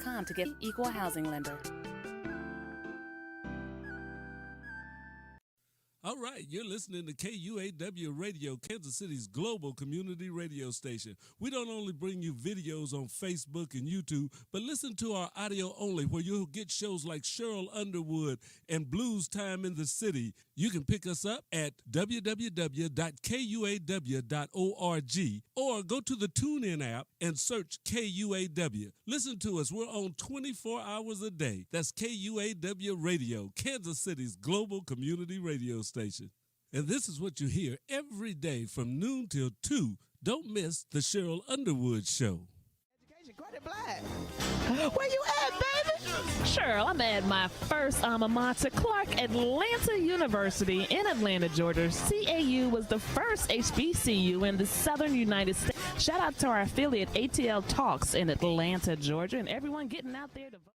KUAW.com to get equal housing lender. All right, you're listening to KUAW Radio, Kansas City's global community radio station. We don't only bring you videos on Facebook and YouTube, but listen to our audio only, where you'll get shows like Cheryl Underwood and Blues Time in the City. You can pick us up at www.kuaw.org or go to the TuneIn app and search KUAW. Listen to us. We're on 24 hours a day. That's KUAW Radio, Kansas City's global community radio station. And this is what you hear every day from noon till 2. Don't miss the Cheryl Underwood Show. Where you at, baby? Sure, I'm at my first alma mater, Clark Atlanta University in Atlanta, Georgia. CAU was the first HBCU in the southern United States. Shout out to our affiliate ATL Talks in Atlanta, Georgia, and everyone getting out there to vote.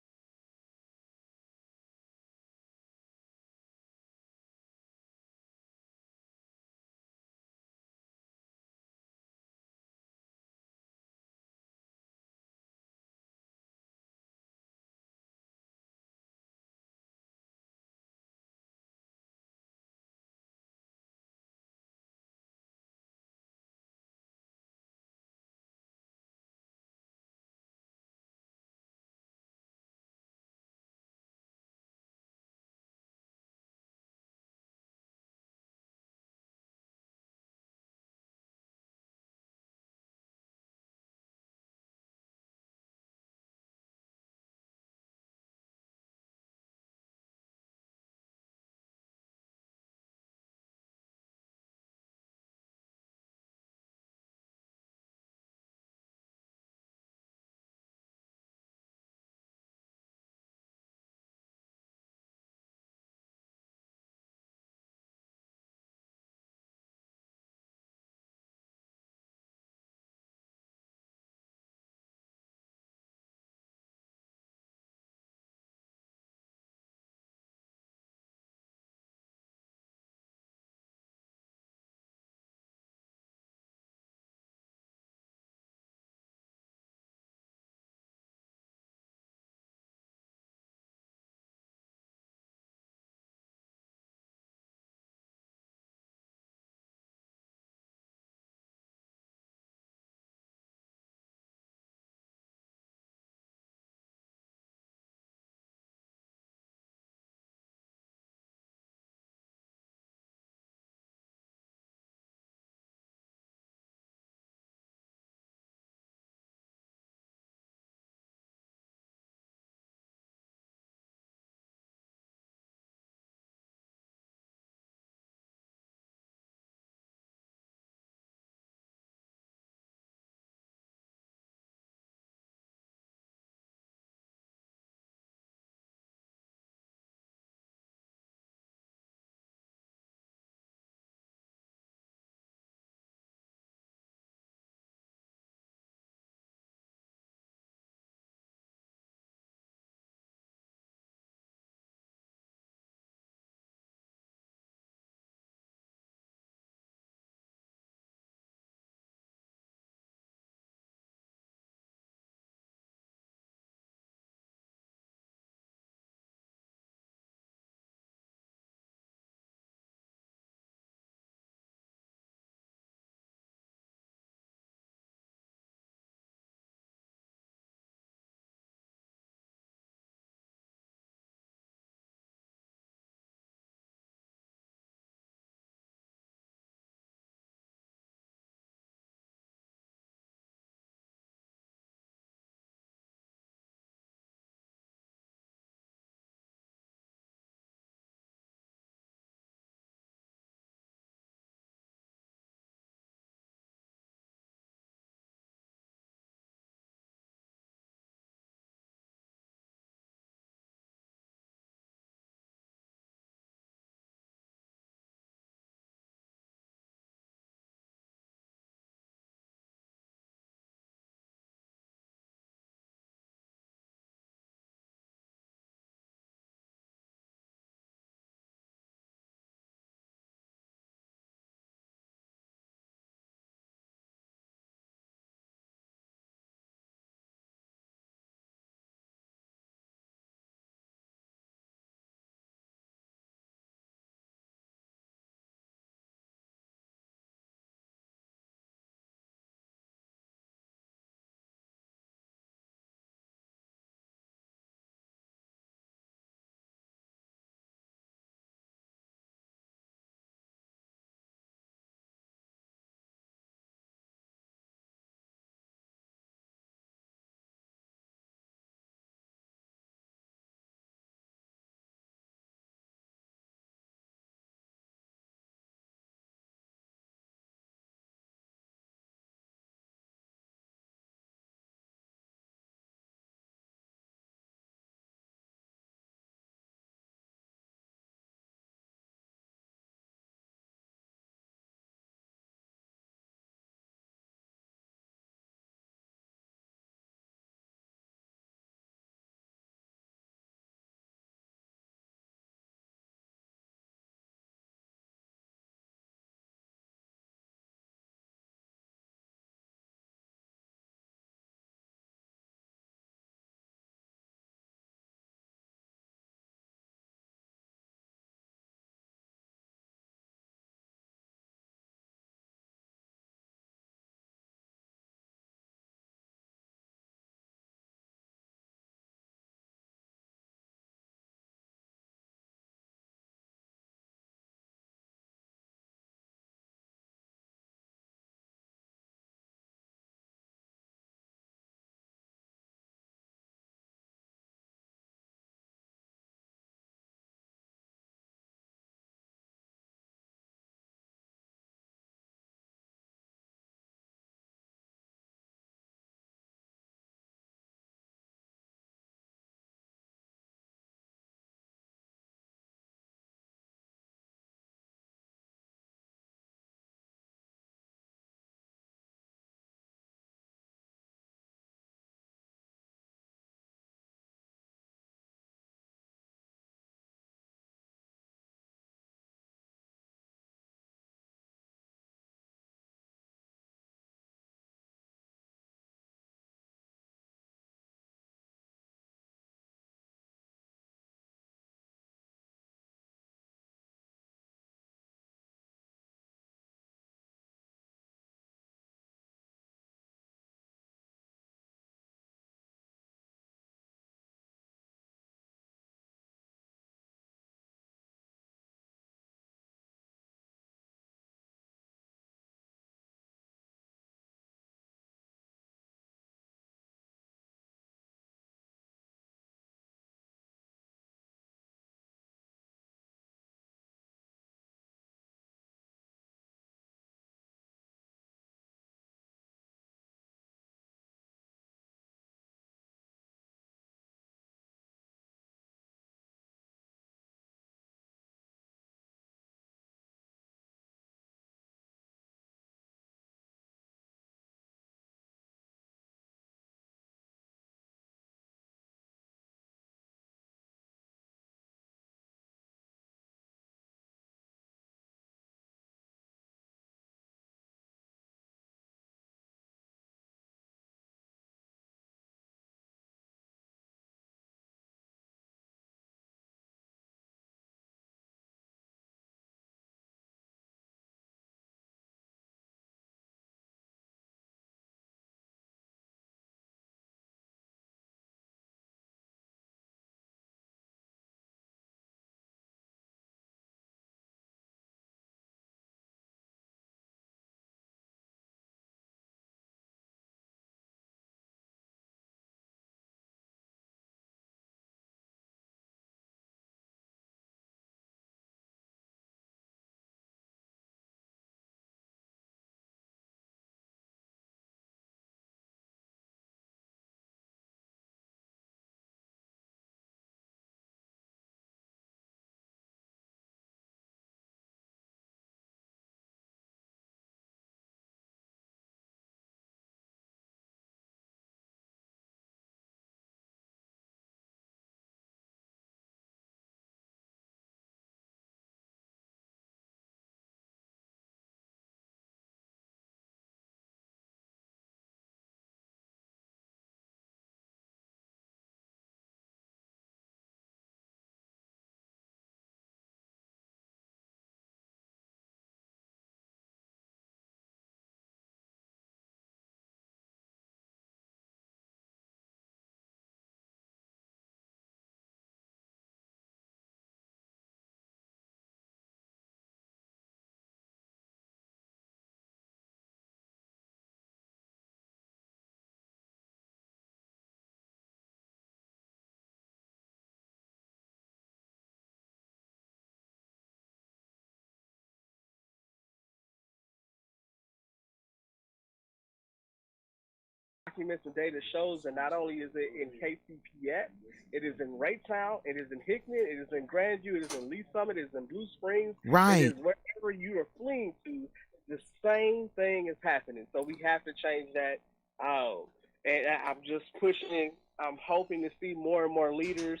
documents and data shows that not only is it in KCPS, it is in Raytown, it is in Hickman, it is in Grandview, it is in Lee Summit, it is in Blue Springs. Right. It is wherever you are fleeing to, the same thing is happening. So we have to change that. And I'm just pushing. I'm hoping to see more and more leaders.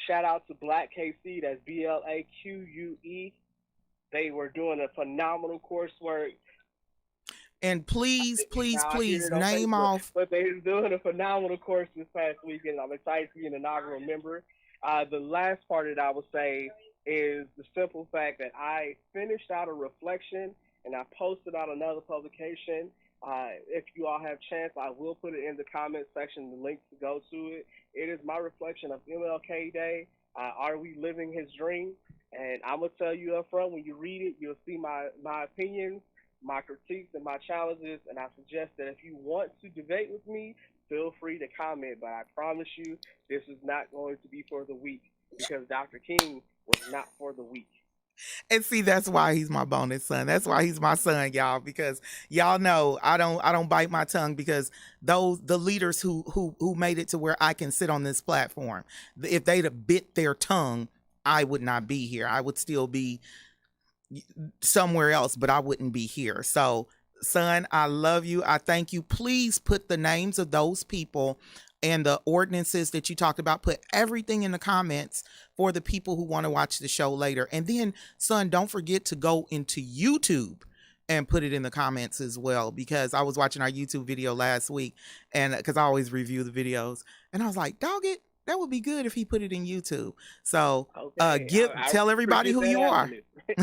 Shout out to Black KC, that's BLAQUE. They were doing a phenomenal coursework. And please name Facebook, off. But they were doing a phenomenal course this past weekend. I'm excited to be an inaugural member. The last part that I would say is the simple fact that I finished out a reflection and I posted out another publication. If you all have chance, I will put it in the comment section, the link to go to it. It is my reflection of MLK Day. Are we living his dream? And I'm going to tell you up front, when you read it, you'll see my opinions, my critiques, and my challenges. And I suggest that if you want to debate with me, feel free to comment. But I promise you, this is not going to be for the weak, because Dr. King was not for the weak. And see, that's why he's my bonus son. That's why he's my son, y'all, because y'all know I don't bite my tongue, because the leaders who made it to where I can sit on this platform, if they'd have bit their tongue, I would not be here. I would still be somewhere else, but I wouldn't be here. So, son, I love you. I thank you. Please put the names of those people and the ordinances that you talked about. Put everything in the comments for the people who want to watch the show later. And then, son, don't forget to go into YouTube and put it in the comments as well, because I was watching our YouTube video last week, and because I always review the videos, and I was like, dog it, that would be good if he put it in YouTube. So tell everybody who you are.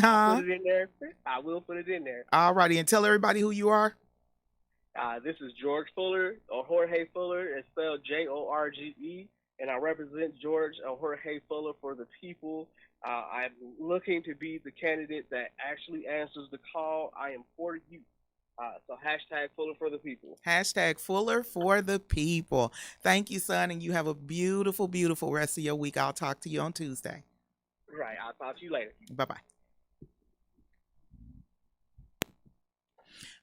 I'll put it in there. I will put it in there. All righty, and tell everybody who you are. This is George Fuller, or Jorge Fuller. It's spelled Jorge, and I represent George or Jorge Fuller for the people. I'm looking to be the candidate that actually answers the call. I am for you. So hashtag Fuller for the people. Hashtag Fuller for the people. Thank you, son, and you have a beautiful, beautiful rest of your week. I'll talk to you on Tuesday. Right. I'll talk to you later. Bye-bye.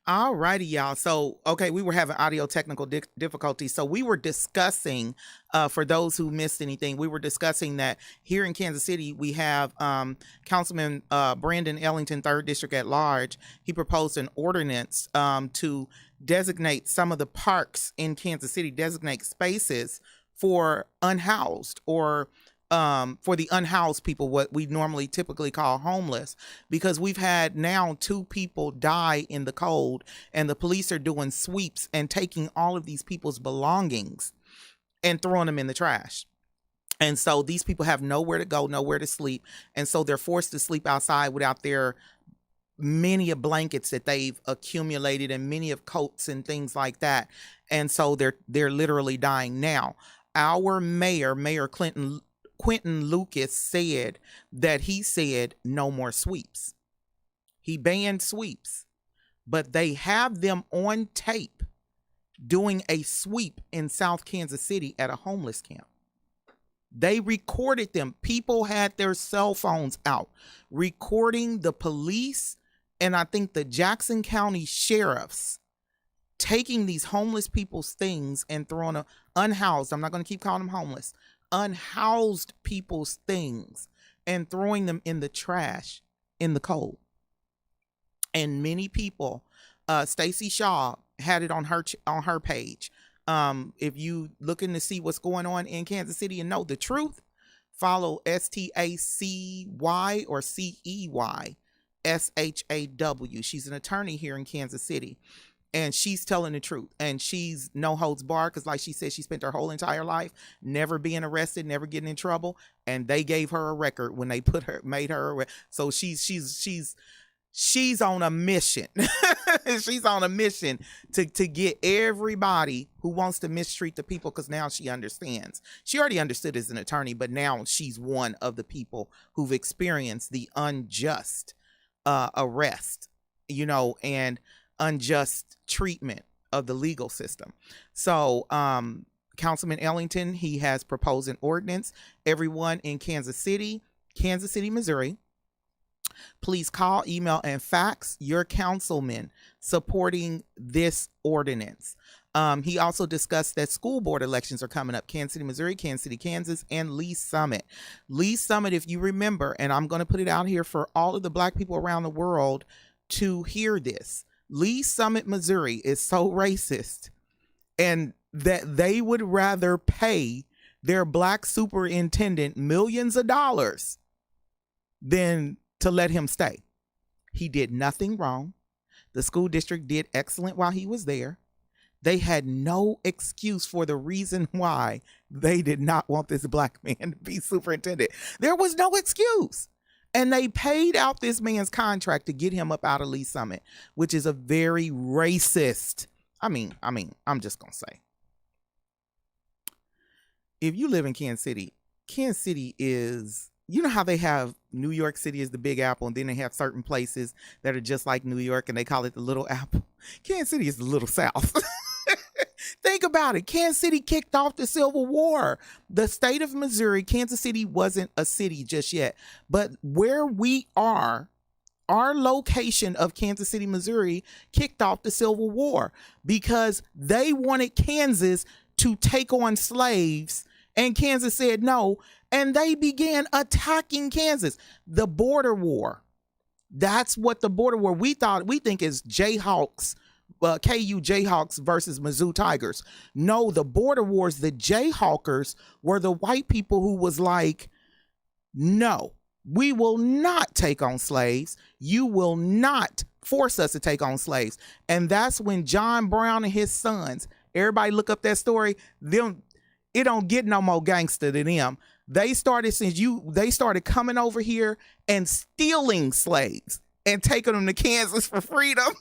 All righty, y'all. So, okay, we were having audio technical difficulties. So we were discussing, for those who missed anything, we were discussing that here in Kansas City, we have Councilman Brandon Ellington, 3rd District at large. He proposed an ordinance to designate some of the parks in Kansas City, designate spaces for unhoused, or for the unhoused people, what we normally typically call homeless, because we've had now 2 people die in the cold, and the police are doing sweeps and taking all of these people's belongings and throwing them in the trash. And so these people have nowhere to go, nowhere to sleep. And so they're forced to sleep outside without their many of blankets that they've accumulated, and many of coats and things like that. And so they're literally dying now. Our Mayor Quentin Lucas said that he said no more sweeps. He banned sweeps, but they have them on tape doing a sweep in South Kansas City at a homeless camp. They recorded them. People had their cell phones out recording the police, and I think the Jackson County sheriffs taking these homeless people's things and throwing them unhoused. I'm not going to keep calling them homeless. Unhoused people's things and throwing them in the trash in the cold. And many people, Stacy Shaw had it on her page. If you looking to see what's going on in Kansas City and know the truth, follow STACY or CEY SHAW. She's an attorney here in Kansas City. And she's telling the truth, and she's no holds barred, because like she said, she spent her whole entire life never being arrested, never getting in trouble, and they gave her a record when they made her. So she's on a mission. She's on a mission to get everybody who wants to mistreat the people, because now she understands. She already understood as an attorney, but now she's one of the people who've experienced the unjust arrest, and unjust treatment of the legal system. So Councilman Ellington, he has proposed an ordinance. Everyone in Kansas City, Missouri, please call, email, and fax your councilman supporting this ordinance. He also discussed that school board elections are coming up: Kansas City, Missouri, Kansas City, Kansas, and Lee Summit. Lee Summit, if you remember, and I'm going to put it out here for all of the Black people around the world to hear this. Lee Summit, Missouri is so racist, and that they would rather pay their Black superintendent millions of dollars than to let him stay. He did nothing wrong. The school district did excellent while he was there. They had no excuse for the reason why they did not want this Black man to be superintendent. There was no excuse. And they paid out this man's contract to get him up out of Lee Summit, which is a very racist. I'm just going to say, if you live in Kansas City is, you know how they have New York City is the Big Apple, and then they have certain places that are just like New York, and they call it the Little Apple. Kansas City is the Little South. Think about it. Kansas City kicked off the Civil War. The state of Missouri, Kansas City wasn't a city just yet, but where we are, our location of Kansas City, Missouri, kicked off the Civil War because they wanted Kansas to take on slaves, and Kansas said no, and they began attacking Kansas. The border war. That's what the border war we think is Jayhawks, KU Jayhawks versus Mizzou Tigers. No, the border wars, the Jayhawkers were the white people who was like, no, we will not take on slaves. You will not force us to take on slaves. And that's when John Brown and his sons, everybody look up that story, it don't get no more gangster than them. They started coming over here and stealing slaves and taking them to Kansas for freedom.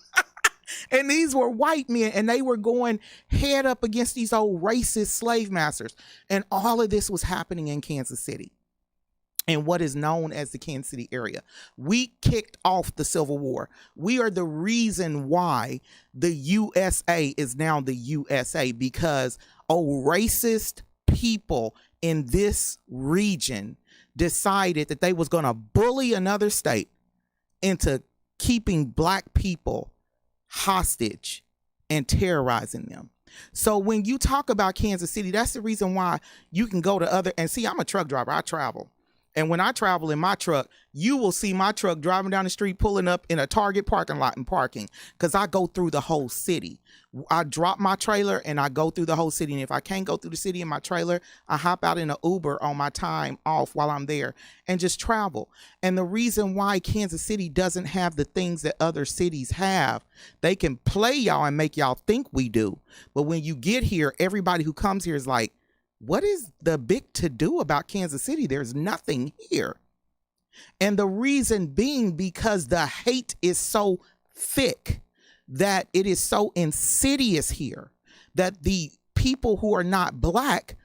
And these were white men, and they were going head up against these old racist slave masters. And all of this was happening in Kansas City, in what is known as the Kansas City area. We kicked off the Civil War. We are the reason why the USA is now the USA, because racist people in this region decided that they was going to bully another state into keeping Black people hostage and terrorizing them. So when you talk about Kansas City, that's the reason why you can go to and see, I'm a truck driver. I travel. And when I travel in my truck, you will see my truck driving down the street, pulling up in a Target parking lot and parking, because I go through the whole city. I drop my trailer and I go through the whole city. And if I can't go through the city in my trailer, I hop out in an Uber on my time off while I'm there and just travel. And the reason why Kansas City doesn't have the things that other cities have, they can play y'all and make y'all think we do. But when you get here, everybody who comes here is like, what is the big to do about Kansas City? There's nothing here. And the reason being because the hate is so thick, that it is so insidious here, that the people who are not Black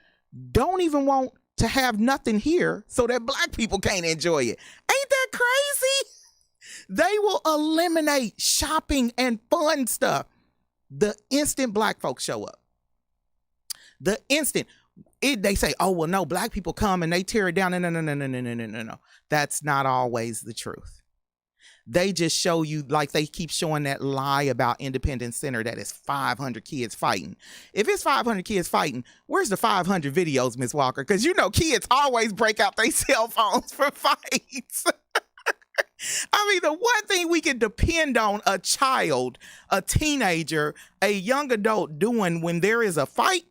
don't even want to have nothing here so that Black people can't enjoy it. Ain't that crazy? They will eliminate shopping and fun stuff the instant Black folks show up. The instant. They say, oh, well, no, Black people come and they tear it down. No. That's not always the truth. They just show you, like they keep showing that lie about Independence Center that it's 500 kids fighting. If it's 500 kids fighting, where's the 500 videos, Miss Walker? Because you know kids always break out their cell phones for fights. I mean, the one thing we can depend on a child, a teenager, a young adult doing when there is a fight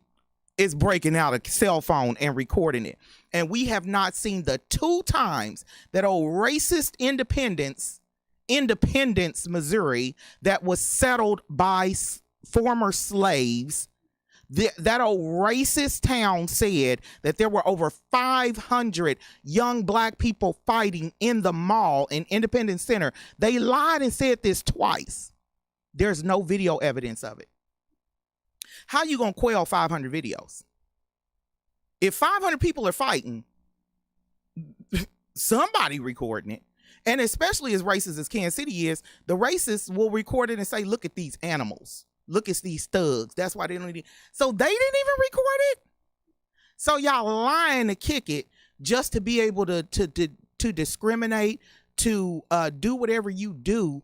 is breaking out a cell phone and recording it. And we have not seen the 2 times that old racist Independence, Missouri, that was settled by former slaves. That old racist town said that there were over 500 young Black people fighting in the mall in Independence Center. They lied and said this twice. There's no video evidence of it. How you gonna quell 500 videos? If 500 people are fighting, somebody recording it. And especially as racist as Kansas City is, the racists will record it and say, look at these animals. Look at these thugs. That's why they don't need it. So they didn't even record it. So y'all lying to kick it just to be able to discriminate, to do whatever you do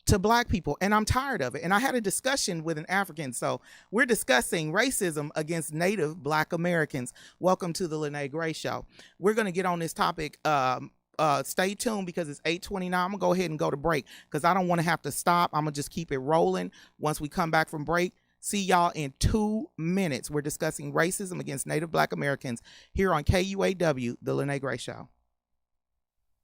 to Black people, and I'm tired of it. And I had a discussion with an African. So we're discussing racism against Native Black Americans. Welcome to the Lyne't Gray Show. We're going to get on this topic. Stay tuned because it's 8:29. I'm gonna go ahead and go to break because I don't want to have to stop. I'm gonna just keep it rolling once we come back from break. See y'all in 2 minutes. We're discussing racism against Native Black Americans here on KUAW, the Lyne't Gray Show.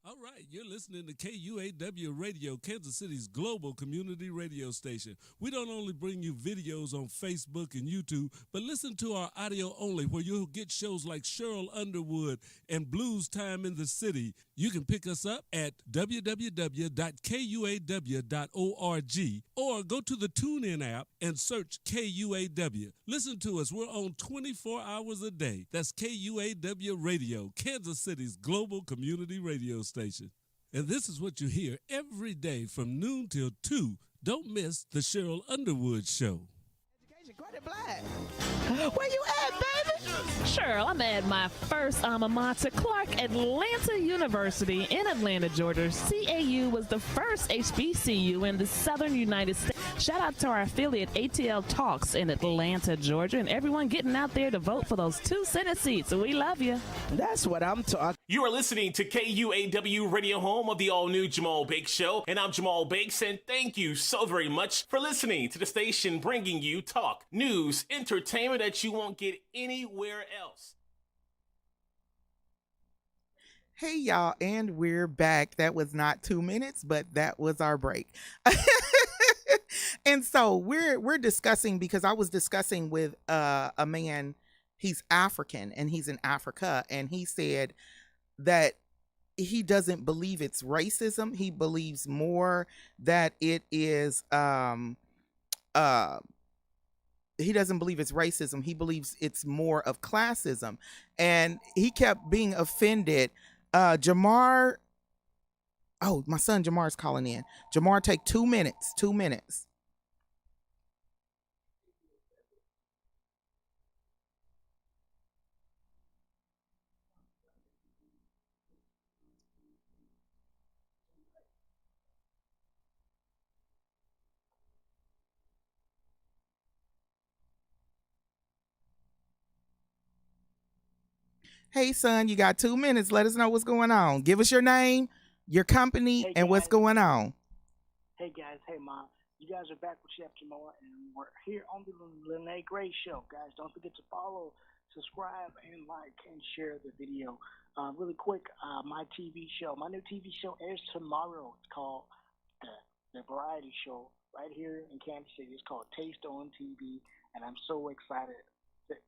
All right, you're listening to KUAW Radio, Kansas City's global community radio station. We don't only bring you videos on Facebook and YouTube, but listen to our audio only, where you'll get shows like Cheryl Underwood and Blues Time in the City. You can pick us up at www.kuaw.org or go to the TuneIn app and search KUAW. Listen to us. We're on 24 hours a day. That's KUAW Radio, Kansas City's global community radio station. And this is what you hear every day from noon till 2. Don't miss the Cheryl Underwood Show. Where you at, baby? Sure, I'm at my first alma mater, Clark Atlanta University in Atlanta, Georgia. CAU was the first HBCU in the southern United States. Shout out to our affiliate ATL Talks in Atlanta, Georgia, and everyone getting out there to vote for those 2 Senate seats. We love you. That's what I'm talking. You are listening to KUAW Radio, home of the all-new Jamal Bakes Show, and I'm Jamal Bakes, and thank you so very much for listening to the station bringing you talk, news, entertainment that you won't get anywhere else. Hey y'all, and we're back. That was not 2 minutes, but that was our break. And so we're discussing, because I was discussing with a man. He's African and he's in Africa, and he said that he doesn't believe it's racism. He believes more that it is he doesn't believe it's racism. He believes it's more of classism. And he kept being offended. Jamar, oh, my son Jamar's calling in. Jamar, take 2 minutes. 2 minutes. Hey, son, you got 2 minutes. Let us know what's going on. Give us your name, your company, Hey, and what's guys. going on. Hey guys, hey mom. You guys are back with Chef Jamal, and we're here on the Lyne't Gray Show. Guys, don't forget to follow, subscribe, and like and share the video. Really quick, my TV show, my new TV show airs tomorrow. It's called the Variety Show right here in Kansas City. It's called Taste on TV, and I'm so excited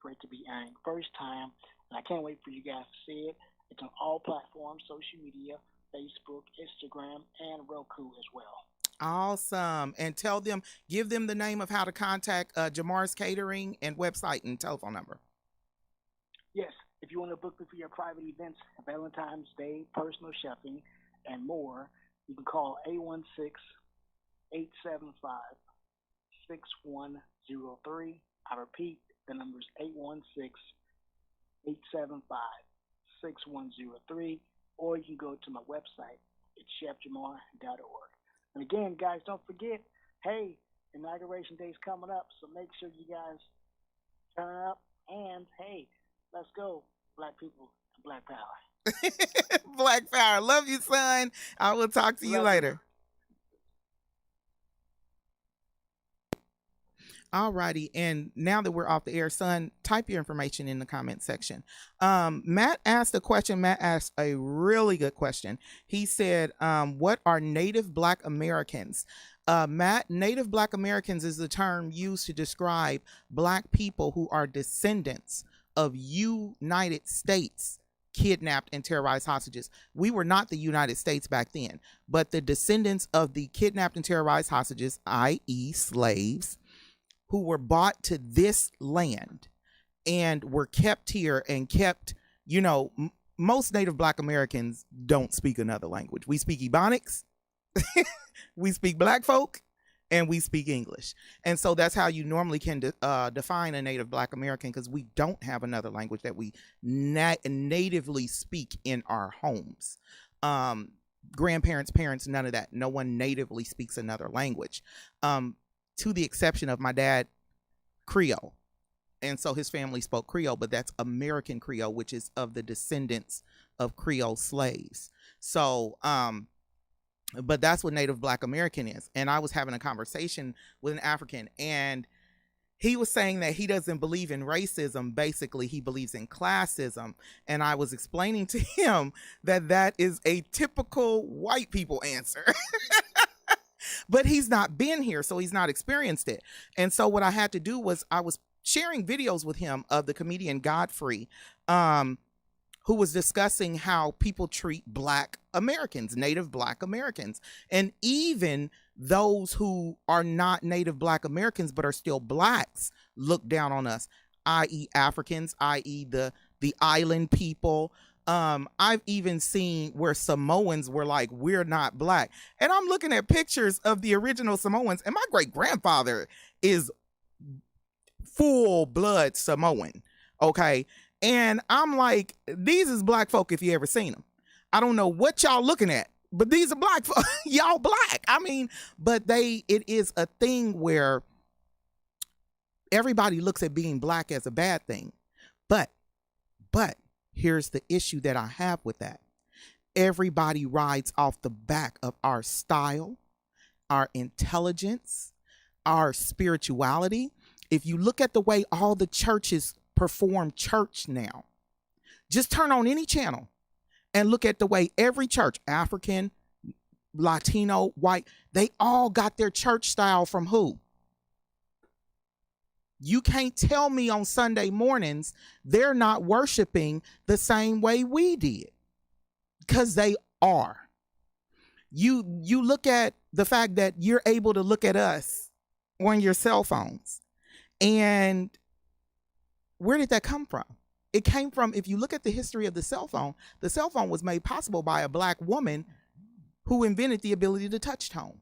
for it to be airing first time. And I can't wait for you guys to see it. It's on all platforms, social media, Facebook, Instagram, and Roku as well. Awesome. And tell them, give them the name of how to contact Jamar's Catering and website and telephone number. Yes, if you want to book me for your private events, Valentine's Day, personal chefing, and more, you can call 816-875-6103. I repeat, the number is 816-875-6103, or you can go to my website at chefjamar.org. And again, guys, don't forget, hey, Inauguration Day is coming up, so make sure you guys turn up, and hey, let's go, Black people and Black Power. Black Power. Love you, son. I will talk to you later. Alrighty, and now that we're off the air, son, type your information in the comment section. Matt asked a question. Matt asked a really good question. He said, what are Native Black Americans? Matt, Native Black Americans is the term used to describe Black people who are descendants of United States kidnapped and terrorized hostages. We were not the United States back then, but the descendants of the kidnapped and terrorized hostages, i.e. slaves, who were bought to this land and were kept here and kept, you know, most Native Black Americans don't speak another language. We speak Ebonics, we speak Black folk, and we speak English. And so that's how you normally can define a Native Black American, because we don't have another language that we natively speak in our homes. grandparents, parents, none of that. No one natively speaks another language, to the exception of my dad, Creole. And so his family spoke Creole, but that's American Creole, which is of the descendants of Creole slaves. So, but that's what Native Black American is. And I was having a conversation with an African, and he was saying that he doesn't believe in racism. Basically, he believes in classism. And I was explaining to him that that is a typical white people answer. But he's not been here, so he's not experienced it. And so what I had to do was I was sharing videos with him of the comedian Godfrey, who was discussing how people treat Black Americans, Native Black Americans, and even those who are not Native Black Americans but are still Blacks look down on us, i.e. Africans, i.e. the island people. I've even seen where Samoans were like, we're not Black. And I'm looking at pictures of the original Samoans, and my great grandfather is full blood Samoan. Okay. And I'm like, these is Black folk if you ever seen them. I don't know what y'all looking at, but these are Black folk. Y'all Black. I mean, but it is a thing where everybody looks at being Black as a bad thing. But here's the issue that I have with that. Everybody rides off the back of our style, our intelligence, our spirituality. If you look at the way all the churches perform church now, just turn on any channel and look at the way every church, African, Latino, white, they all got their church style from who? You can't tell me on Sunday mornings they're not worshiping the same way we did, because they are. You look at the fact that you're able to look at us on your cell phones. And where did that come from? It came from, if you look at the history of the cell phone was made possible by a Black woman who invented the ability to touch tone.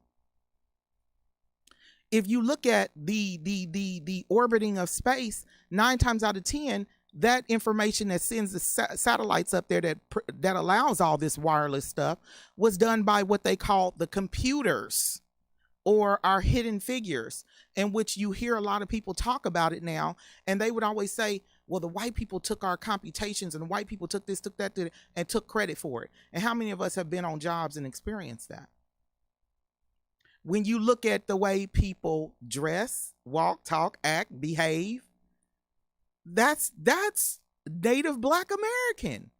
If you look at the orbiting of space, 9 times out of 10, that information that sends the satellites up there that allows all this wireless stuff was done by what they call the computers, or our hidden figures, in which you hear a lot of people talk about it now. And they would always say, well, the white people took our computations, and the white people took this, took that, and took credit for it. And how many of us have been on jobs and experienced that? When you look at the way people dress, walk, talk, act, behave, that's Native Black American.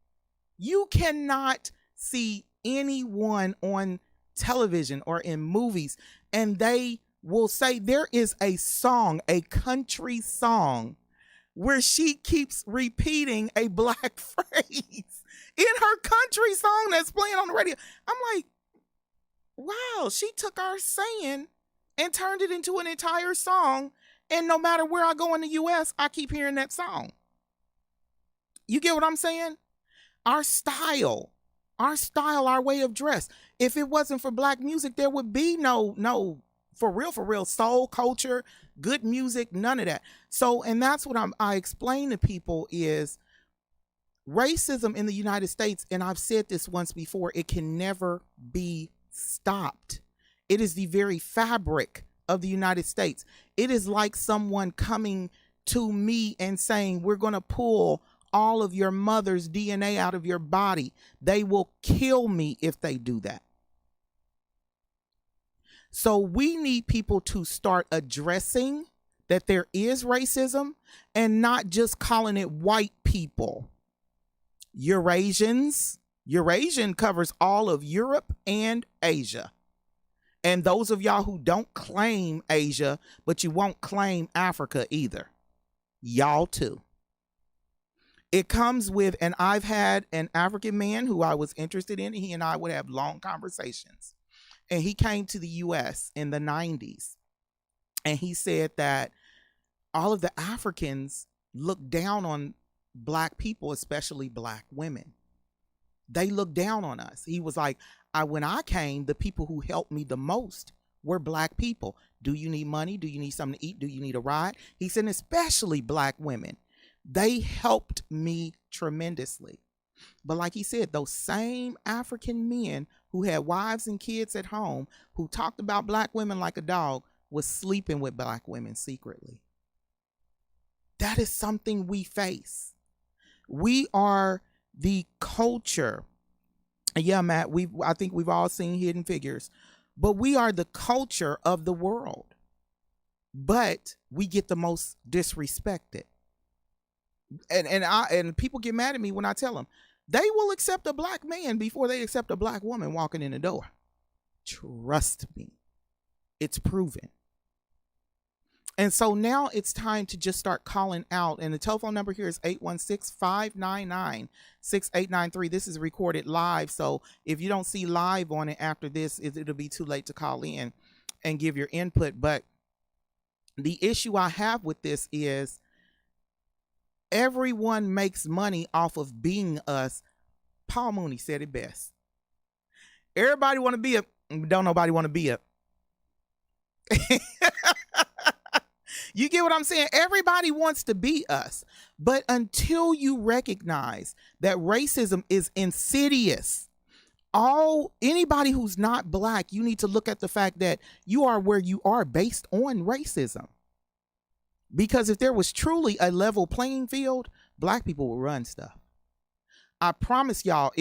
You cannot see anyone on television or in movies and they will say there is a song, a country song, where she keeps repeating a Black phrase in her country song that's playing on the radio. I'm like, wow, she took our saying and turned it into an entire song. And no matter where I go in the US, I keep hearing that song. You get what I'm saying? Our style, our way of dress. If it wasn't for Black music, there would be no, for real, soul culture, good music, none of that. So, and that's what I explain to people is racism in the United States, and I've said this once before, it can never be stopped. It is the very fabric of the United States. It is like someone coming to me and saying, we're going to pull all of your mother's DNA out of your body. They will kill me if they do that. So we need people to start addressing that there is racism and not just calling it white people. Eurasian covers all of Europe and Asia. And those of y'all who don't claim Asia, but you won't claim Africa either. Y'all too. It comes with, and I've had an African man who I was interested in. He and I would have long conversations. And he came to the US in the 90s. And he said that all of the Africans look down on Black people, especially Black women. They look down on us. He was like, when I came, the people who helped me the most were Black people. Do you need money? Do you need something to eat? Do you need a ride? He said, especially Black women. They helped me tremendously. But like he said, those same African men who had wives and kids at home, who talked about black women like a dog, was sleeping with black women secretly. That is something we face. We are the culture. Yeah, Matt, I think we've all seen Hidden Figures, but we are the culture of the world. But we get the most disrespected. And people get mad at me when I tell them they will accept a black man before they accept a black woman walking in the door. Trust me. It's proven. And so now it's time to just start calling out. And the telephone number here is 816-599-6893. This is recorded live. So if you don't see live on it after this, it'll be too late to call in and give your input. But the issue I have with this is everyone makes money off of being us. Paul Mooney said it best. Everybody want to be a, don't nobody want to be a. You get what I'm saying? Everybody wants to be us. But until you recognize that racism is insidious, anybody who's not black, you need to look at the fact that you are where you are based on racism. Because if there was truly a level playing field, black people would run stuff. I promise y'all,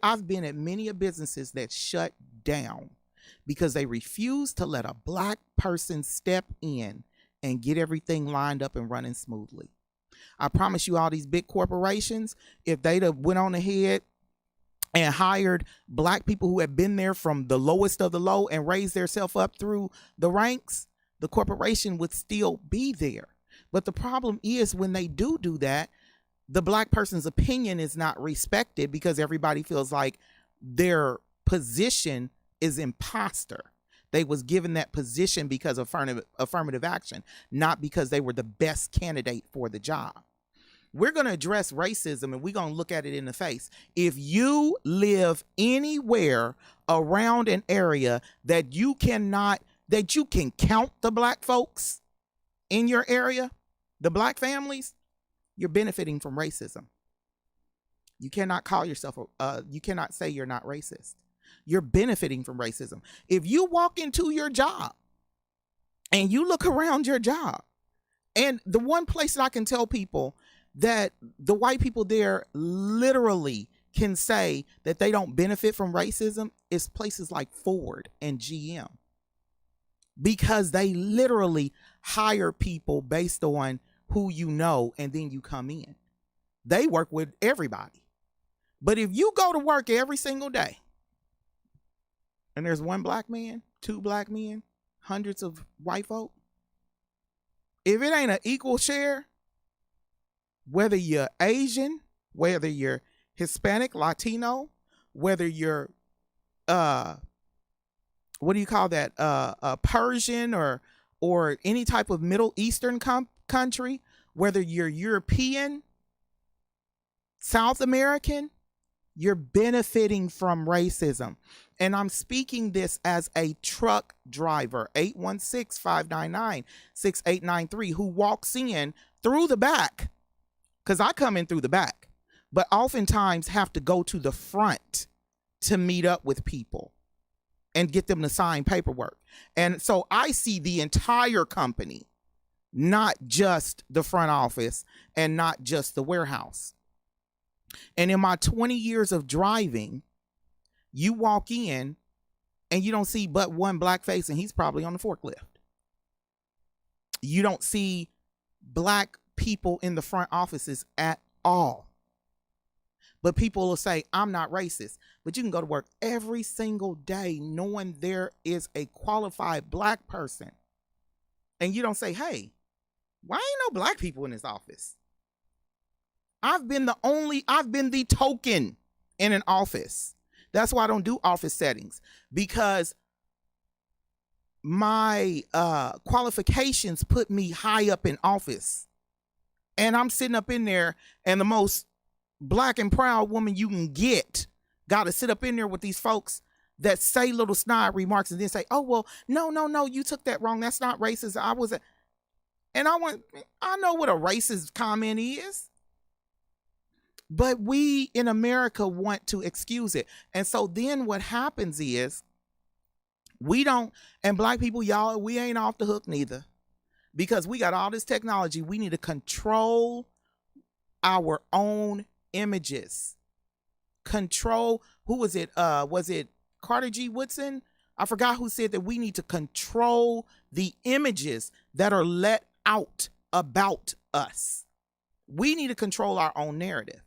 I've been at many businesses that shut down because they refused to let a black person step in and get everything lined up and running smoothly. I promise you, all these big corporations, if they'd have went on ahead and hired black people who had been there from the lowest of the low and raised themselves up through the ranks, the corporation would still be there. But the problem is when they do that, the black person's opinion is not respected because everybody feels like their position is imposter. They was given that position because of affirmative action, not because they were the best candidate for the job. We're going to address racism and we're going to look at it in the face. If you live anywhere around an area that you can count the black folks in your area, the black families, you're benefiting from racism. You cannot call yourself, you cannot say you're not racist. You're benefiting from racism. If you walk into your job and you look around your job, and the one place that I can tell people that the white people there literally can say that they don't benefit from racism is places like Ford and GM, because they literally hire people based on who you know, and then you come in. They work with everybody. But if you go to work every single day and there's one black man, two black men, hundreds of white folk, if it ain't an equal share, whether you're Asian, whether you're Hispanic, Latino, whether you're what do you call that, Persian or any type of Middle Eastern country, whether you're European, South American, you're benefiting from racism. And I'm speaking this as a truck driver, 816-599-6893, who walks in through the back, because I come in through the back, but oftentimes have to go to the front to meet up with people and get them to sign paperwork. And so I see the entire company, not just the front office and not just the warehouse. And in my 20 years of driving, you walk in and you don't see but one black face, and he's probably on the forklift. You don't see black people in the front offices at all. But people will say, I'm not racist. But you can go to work every single day knowing there is a qualified black person. And you don't say, hey, why ain't no black people in this office? I've been the token in an office. That's why I don't do office settings, because my qualifications put me high up in office. And I'm sitting up in there, and the most black and proud woman you can get got to sit up in there with these folks that say little snide remarks and then say, oh, well, no, you took that wrong. That's not racist. I know what a racist comment is. But we in America want to excuse it. And so then what happens is we don't, and black people, y'all, we ain't off the hook neither, because we got all this technology. We need to control our own images. Control, who was it? Was it Carter G. Woodson? I forgot who said that we need to control the images that are let out about us. We need to control our own narrative.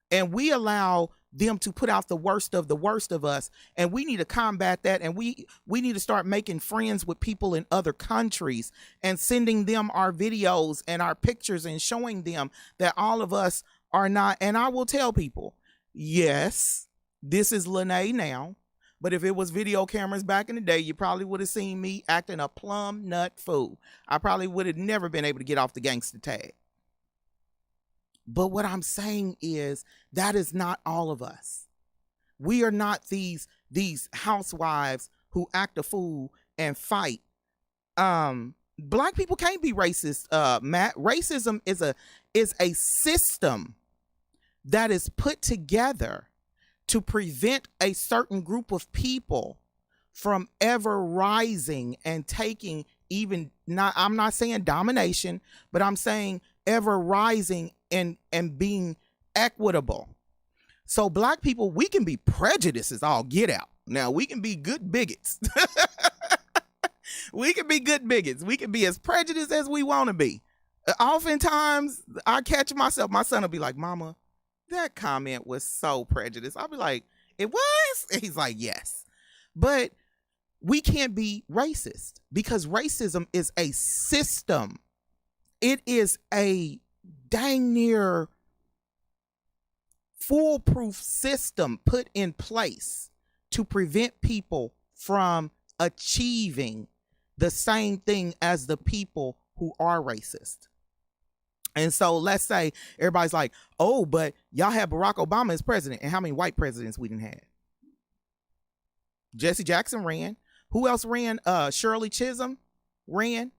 And we allow them to put out the worst of us. And we need to combat that. And we need to start making friends with people in other countries and sending them our videos and our pictures and showing them that all of us are not. And I will tell people, yes, this is Lyne't now. But if it was video cameras back in the day, you probably would have seen me acting a plum nut fool. I probably would have never been able to get off the gangster tag. But what I'm saying is that is not all of us. We are not these housewives who act a fool and fight. Black people can't be racist, Matt. Racism is a system that is put together to prevent a certain group of people from ever rising and taking I'm not saying domination, but I'm saying ever rising and being equitable. So black people, we can be prejudiced as all get out. Now we can be good bigots. We can be good bigots. We can be as prejudiced as we want to be. Oftentimes I catch myself, my son will be like, Mama, that comment was so prejudiced. I'll be like, it was? And he's like, yes. But we can't be racist because racism is a system. It is a dang near foolproof system put in place to prevent people from achieving the same thing as the people who are racist. And so let's say everybody's like, oh, but y'all had Barack Obama as president. And how many white presidents we didn't have? Jesse Jackson ran. Who else ran? Shirley Chisholm ran.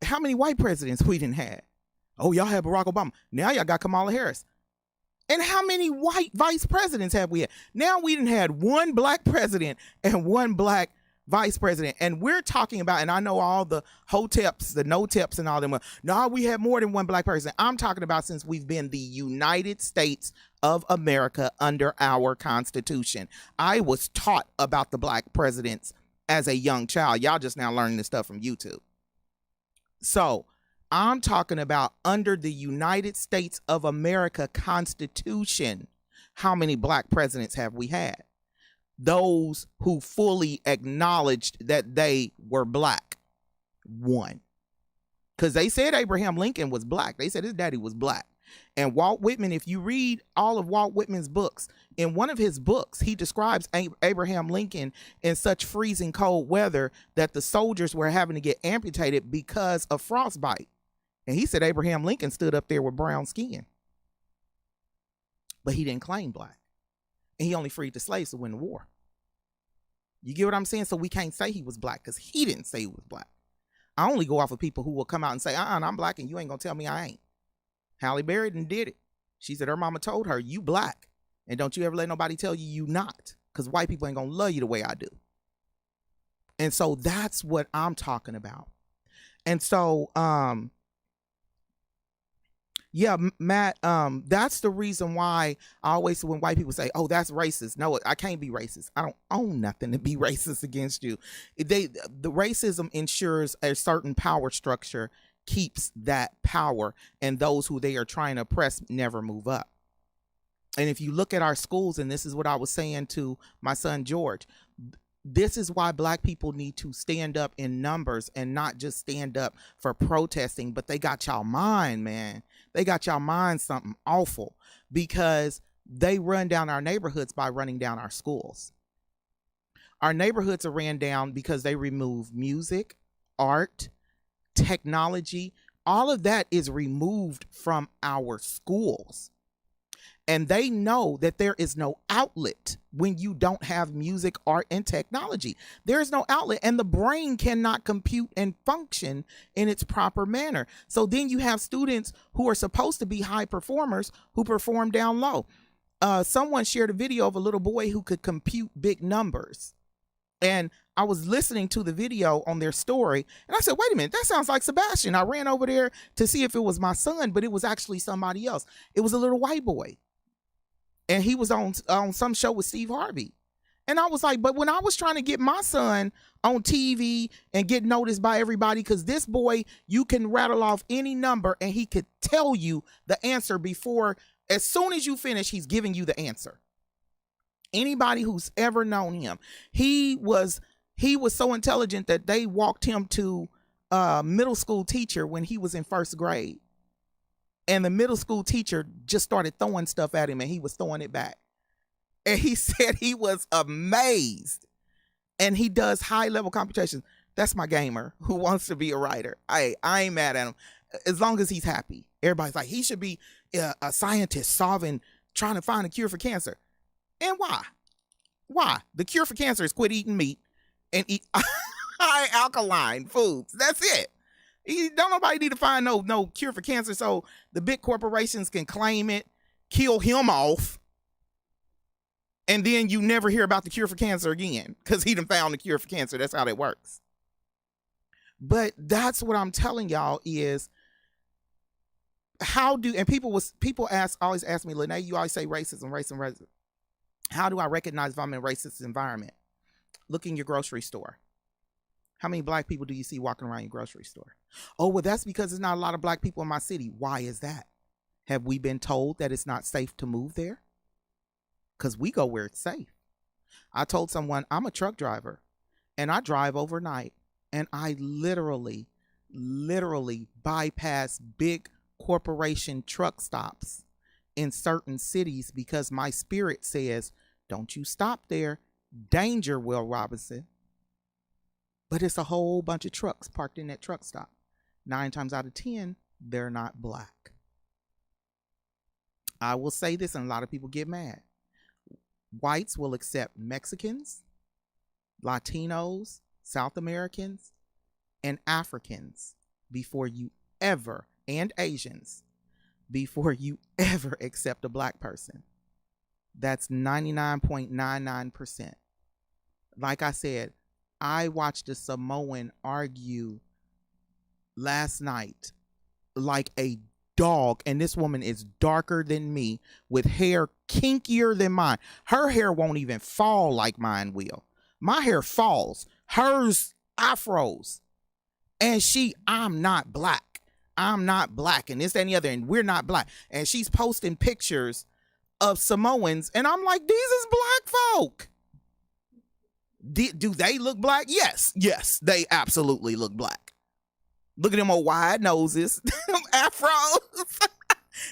How many white presidents we didn't have? Oh, y'all had Barack Obama. Now y'all got Kamala Harris. And how many white vice presidents have we had? Now we didn't had one black president and one black vice president. And we're talking about, and I know all the hoteps, the no-teps and all them. No, we had more than one black person. I'm talking about since we've been the United States of America under our Constitution. I was taught about the black presidents as a young child. Y'all just now learning this stuff from YouTube. So I'm talking about under the United States of America Constitution, how many black presidents have we had? Those who fully acknowledged that they were black. One. Because they said Abraham Lincoln was black. They said his daddy was black. And Walt Whitman, if you read all of Walt Whitman's books, in one of his books, he describes Abraham Lincoln in such freezing cold weather that the soldiers were having to get amputated because of frostbite. And he said Abraham Lincoln stood up there with brown skin. But he didn't claim black. And he only freed the slaves to win the war. You get what I'm saying? So we can't say he was black because he didn't say he was black. I only go off of people who will come out and say, I'm black and you ain't going to tell me I ain't. Halle Berry did it. She said her mama told her, you black. And don't you ever let nobody tell you not. Because white people ain't going to love you the way I do. And so that's what I'm talking about. And so, yeah, Matt, that's the reason why I always, when white people say, oh, that's racist. No, I can't be racist. I don't own nothing to be racist against you. The racism ensures a certain power structure keeps that power, and those who they are trying to oppress never move up. And if you look at our schools, and this is what I was saying to my son, George, this is why black people need to stand up in numbers and not just stand up for protesting, but they got y'all mind, man. They got y'all mind something awful because they run down our neighborhoods by running down our schools. Our neighborhoods are ran down because they remove music, art, technology. All of that is removed from our schools. And they know that there is no outlet when you don't have music, art, and technology. There is no outlet, and the brain cannot compute and function in its proper manner. So then you have students who are supposed to be high performers who perform down low. Someone shared a video of a little boy who could compute big numbers. And I was listening to the video on their story, and I said, wait a minute, that sounds like Sebastian. I ran over there to see if it was my son, but it was actually somebody else. It was a little white boy. And he was on some show with Steve Harvey. And I was like, but when I was trying to get my son on TV and get noticed by everybody, because this boy, you can rattle off any number and he could tell you the answer before, as soon as you finish, he's giving you the answer. Anybody who's ever known him, he was so intelligent that they walked him to a middle school teacher when he was in first grade. And the middle school teacher just started throwing stuff at him, and he was throwing it back. And he said he was amazed. And he does high-level computations. That's my gamer who wants to be a writer. I ain't mad at him, as long as he's happy. Everybody's like, he should be a scientist trying to find a cure for cancer. And why? Why? The cure for cancer is quit eating meat and eat high alkaline foods. That's it. Don't nobody need to find no cure for cancer so the big corporations can claim it, kill him off, and then you never hear about the cure for cancer again because he done found the cure for cancer. That's how that works. But that's what I'm telling y'all is people always ask me, Lyne't, you always say racism. How do I recognize if I'm in a racist environment? Look in your grocery store. How many black people do you see walking around your grocery store? Oh, well, that's because there's not a lot of black people in my city. Why is that? Have we been told that it's not safe to move there? Because we go where it's safe. I told someone I'm a truck driver and I drive overnight, and I literally bypass big corporation truck stops in certain cities because my spirit says, don't you stop there. Danger, Will Robinson. But it's a whole bunch of trucks parked in that truck stop. 9 times out of 10, they're not black. I will say this, and a lot of people get mad. Whites will accept Mexicans, Latinos, South Americans, and Africans and Asians, before you ever accept a black person. That's 99.99%. Like I said, I watched a Samoan argue last night like a dog, and this woman is darker than me with hair kinkier than mine. Her hair won't even fall like mine will. My hair falls. Hers afros. And I'm not black. I'm not black, and this, that, and the other, and we're not black. And she's posting pictures of Samoans, and I'm like, these is black folk. Do they look black? Yes, they absolutely look black. Look at them old wide noses, them afros.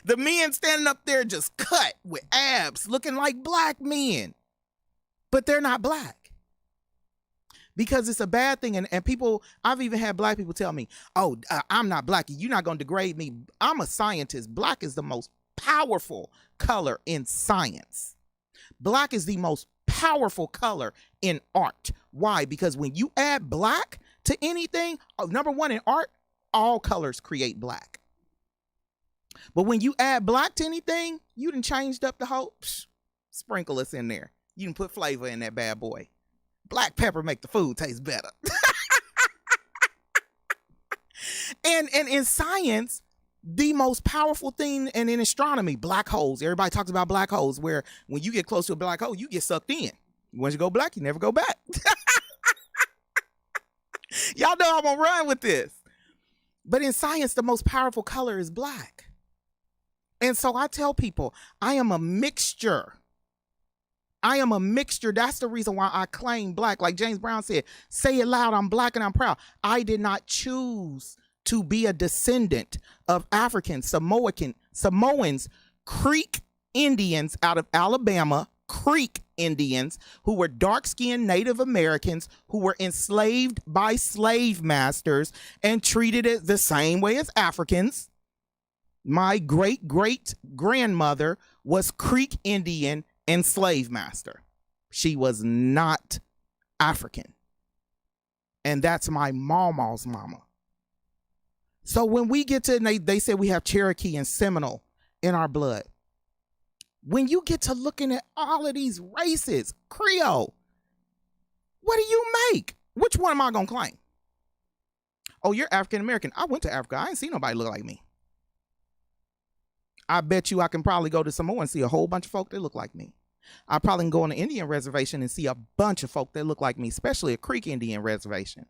The men standing up there just cut with abs, looking like black men. But they're not black. Because it's a bad thing. And people, I've even had black people tell me, oh, I'm not black. You're not going to degrade me. I'm a scientist. Black is the most powerful color in science. Black is the most powerful color in art. Why? Because when you add black to anything, number one, in art, all colors create black. But when you add black to anything, you done changed up the whole, sprinkle us in there. You can put flavor in that bad boy. Black pepper make the food taste better. And in science, the most powerful thing, and in astronomy, black holes. Everybody talks about black holes, where when you get close to a black hole, you get sucked in. Once you go black, you never go back. Y'all know I'm gonna run with this. But in science, the most powerful color is black. And so I tell people, I am a mixture. I am a mixture. That's the reason why I claim black. Like James Brown said, say it loud, I'm black and I'm proud. I did not choose to be a descendant of Africans, Samoans, Creek Indians out of Alabama, Creek Indians, who were dark-skinned Native Americans who were enslaved by slave masters and treated it the same way as Africans. My great-great-grandmother was Creek Indian and slave master. She was not African. And that's my mama's mama. So when we get to, they say we have Cherokee and Seminole in our blood. When you get to looking at all of these races, Creole, what do you make? Which one am I going to claim? Oh, you're African American. I went to Africa. I ain't seen nobody look like me. I bet you I can probably go to Samoa and see a whole bunch of folk that look like me. I probably can go on an Indian reservation and see a bunch of folk that look like me, especially a Creek Indian reservation.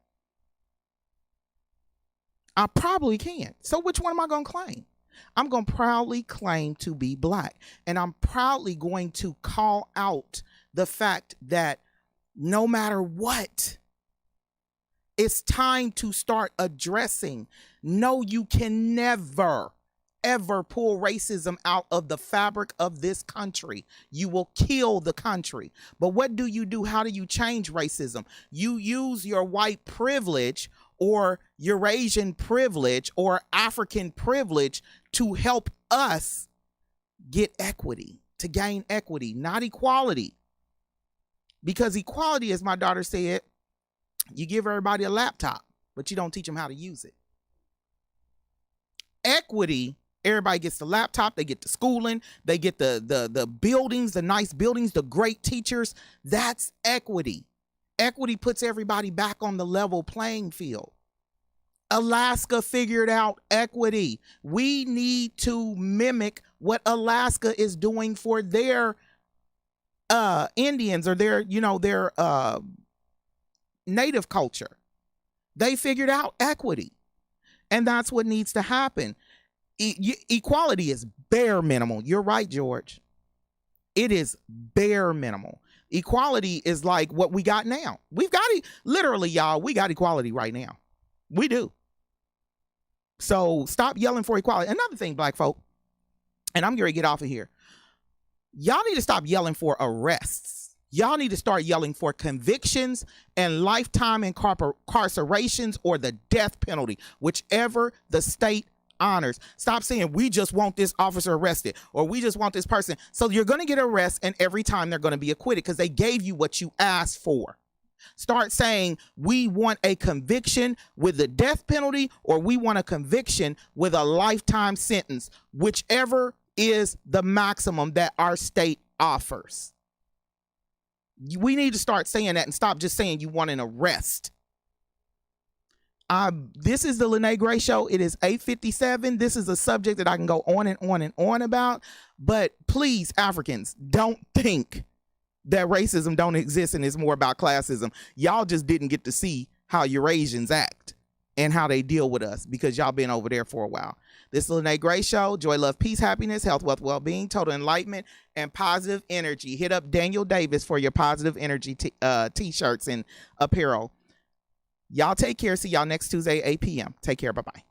I probably can. So which one am I going to claim? I'm going to proudly claim to be black. And I'm proudly going to call out the fact that no matter what, it's time to start addressing. No, you can never, ever pull racism out of the fabric of this country. You will kill the country. But what do? How do you change racism? You use your white privilege or Eurasian privilege or African privilege to help us get equity, to gain equity, not equality. Because equality, as my daughter said, you give everybody a laptop, but you don't teach them how to use it. Equity, everybody gets the laptop, they get the schooling, they get the buildings, the nice buildings, the great teachers. That's equity. Equity puts everybody back on the level playing field. Alaska figured out equity. We need to mimic what Alaska is doing for their Indians or their native culture. They figured out equity. And that's what needs to happen. Equality is bare minimal. You're right, George. It is bare minimal. Equality is like what we got now. We've got literally, y'all, we got equality right now. We do. So stop yelling for equality. Another thing, black folk, and I'm going to get off of here. Y'all need to stop yelling for arrests. Y'all need to start yelling for convictions and lifetime incarcerations or the death penalty, whichever the state honors. Stop saying we just want this officer arrested or we just want this person. So you're going to get arrested, and every time they're going to be acquitted because they gave you what you asked for. Start saying we want a conviction with the death penalty or we want a conviction with a lifetime sentence, whichever is the maximum that our state offers. We need to start saying that and stop just saying you want an arrest. This is the Lyne't Gray Show. It is 8:57. This is a subject that I can go on and on and on about. But please, Africans, don't think that racism don't exist and it's more about classism. Y'all just didn't get to see how Eurasians act and how they deal with us because y'all been over there for a while. This is the Lyne't Gray Show. Joy, love, peace, happiness, health, wealth, well-being, total enlightenment, and positive energy. Hit up Daniel Davis for your positive energy t-shirts and apparel. Y'all take care. See y'all next Tuesday, 8 p.m. Take care. Bye-bye.